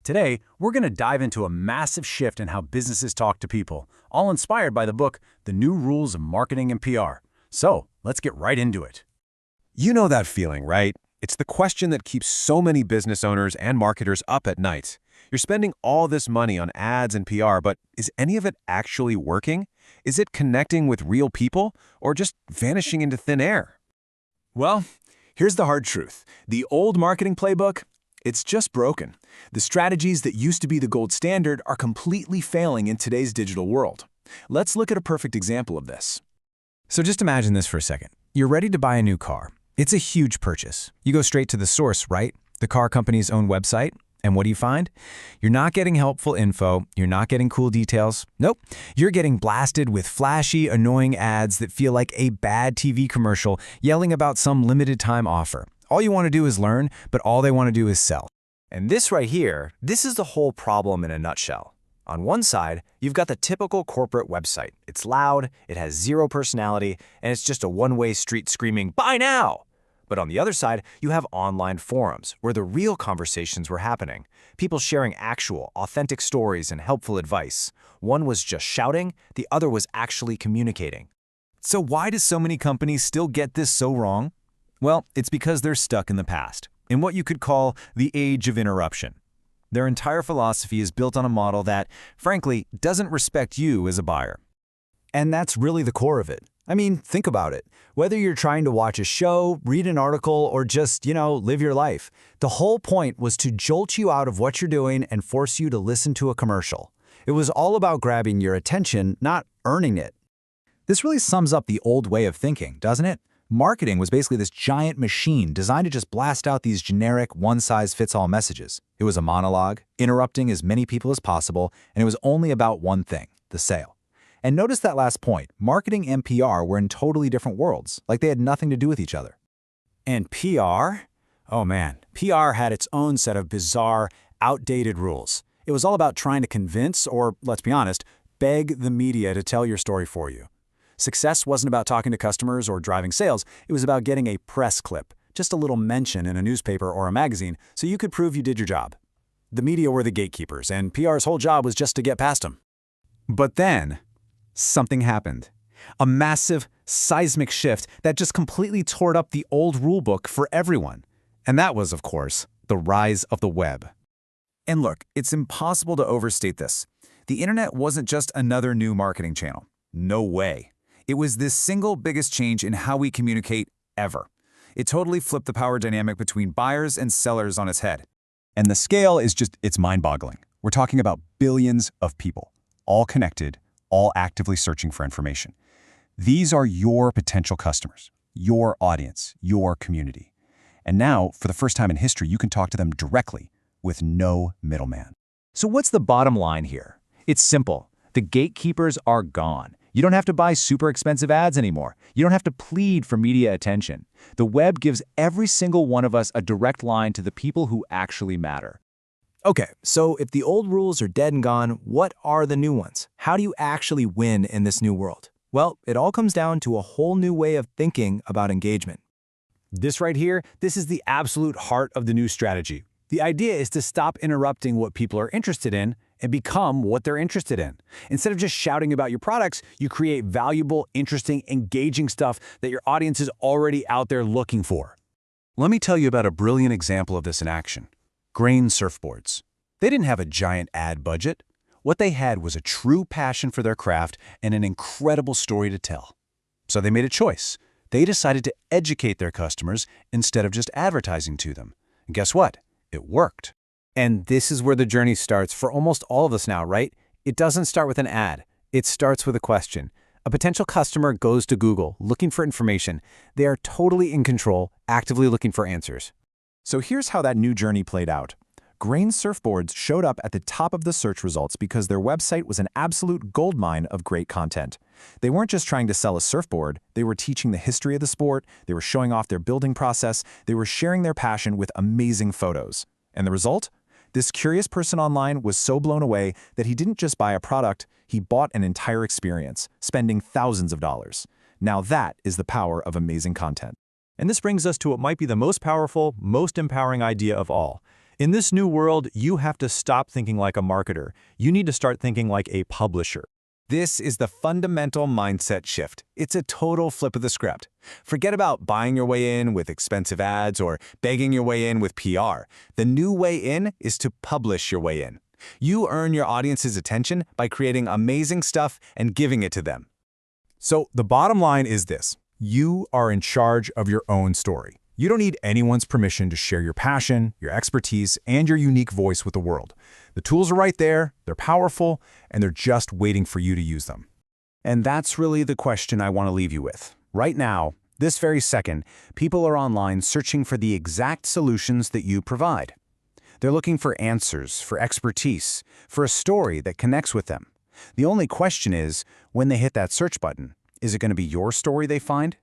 Today, we're going to dive into a massive shift in how businesses talk to people, all inspired by the book, The New Rules of Marketing and PR. So, let's get right into it. You know that feeling, right? It's the question that keeps so many business owners and marketers up at night. You're spending all this money on ads and PR, but is any of it actually working? Is it connecting with real people or just vanishing into thin air? Well, here's the hard truth. The old marketing playbook, it's just broken. The strategies that used to be the gold standard are completely failing in today's digital world. Let's look at a perfect example of this. So just imagine this for a second. You're ready to buy a new car. It's a huge purchase. You go straight to the source, right? The car company's own website. And what do you find? You're not getting helpful info. You're not getting cool details. Nope. You're getting blasted with flashy, annoying ads that feel like a bad TV commercial yelling about some limited time offer. All you want to do is learn, but all they want to do is sell. And this right here, this is the whole problem in a nutshell. On one side, you've got the typical corporate website. It's loud, it has zero personality, and it's just a one-way street screaming, "Buy now!" But on the other side, you have online forums where the real conversations were happening. People sharing actual, authentic stories and helpful advice. One was just shouting, the other was actually communicating. So why do so many companies still get this so wrong? Well, it's because they're stuck in the past, in what you could call the age of interruption. Their entire philosophy is built on a model that, frankly, doesn't respect you as a buyer. And that's really the core of it. I mean, think about it. Whether you're trying to watch a show, read an article, or just, live your life, the whole point was to jolt you out of what you're doing and force you to listen to a commercial. It was all about grabbing your attention, not earning it. This really sums up the old way of thinking, doesn't it? Marketing was basically this giant machine designed to just blast out these generic one-size-fits-all messages. It was a monologue, interrupting as many people as possible, and it was only about one thing, the sale. And notice that last point, marketing and PR were in totally different worlds, like they had nothing to do with each other. And PR? Oh man, PR had its own set of bizarre, outdated rules. It was all about trying to convince, or let's be honest, beg the media to tell your story for you. Success wasn't about talking to customers or driving sales, it was about getting a press clip, just a little mention in a newspaper or a magazine so you could prove you did your job. The media were the gatekeepers, and PR's whole job was just to get past them. But then, something happened. A massive, seismic shift that just completely tore up the old rulebook for everyone. And that was, of course, the rise of the web. And look, it's impossible to overstate this. The internet wasn't just another new marketing channel. No way. It was this single biggest change in how we communicate ever. It totally flipped the power dynamic between buyers and sellers on its head. And the scale is it's mind-boggling. We're talking about billions of people, all connected, all actively searching for information. These are your potential customers, your audience, your community. And now, for the first time in history, you can talk to them directly with no middleman. So what's the bottom line here? It's simple. The gatekeepers are gone. You don't have to buy super expensive ads anymore. You don't have to plead for media attention. The web gives every single one of us a direct line to the people who actually matter. Okay, so if the old rules are dead and gone, what are the new ones? How do you actually win in this new world? Well, it all comes down to a whole new way of thinking about engagement. This right here, this is the absolute heart of the new strategy. The idea is to stop interrupting what people are interested in and become what they're interested in. Instead of just shouting about your products, you create valuable, interesting, engaging stuff that your audience is already out there looking for. Let me tell you about a brilliant example of this in action. Grain surfboards. They didn't have a giant ad budget. What they had was a true passion for their craft and an incredible story to tell. So they made a choice. They decided to educate their customers instead of just advertising to them. And guess what? It worked. And this is where the journey starts for almost all of us now, right? It doesn't start with an ad. It starts with a question. A potential customer goes to Google looking for information. They are totally in control, actively looking for answers. So here's how that new journey played out. Grain surfboards showed up at the top of the search results because their website was an absolute goldmine of great content. They weren't just trying to sell a surfboard, they were teaching the history of the sport, they were showing off their building process, they were sharing their passion with amazing photos. And the result? This curious person online was so blown away that he didn't just buy a product, he bought an entire experience, spending thousands of dollars. Now that is the power of amazing content. And this brings us to what might be the most powerful, most empowering idea of all. In this new world, you have to stop thinking like a marketer. You need to start thinking like a publisher. This is the fundamental mindset shift. It's a total flip of the script. Forget about buying your way in with expensive ads or begging your way in with PR. The new way in is to publish your way in. You earn your audience's attention by creating amazing stuff and giving it to them. So the bottom line is this. You are in charge of your own story. You don't need anyone's permission to share your passion, your expertise, and your unique voice with the world. The tools are right there, they're powerful, and they're just waiting for you to use them. And that's really the question I want to leave you with. Right now, this very second, people are online searching for the exact solutions that you provide. They're looking for answers, for expertise, for a story that connects with them. The only question is, when they hit that search button, is it going to be your story they find?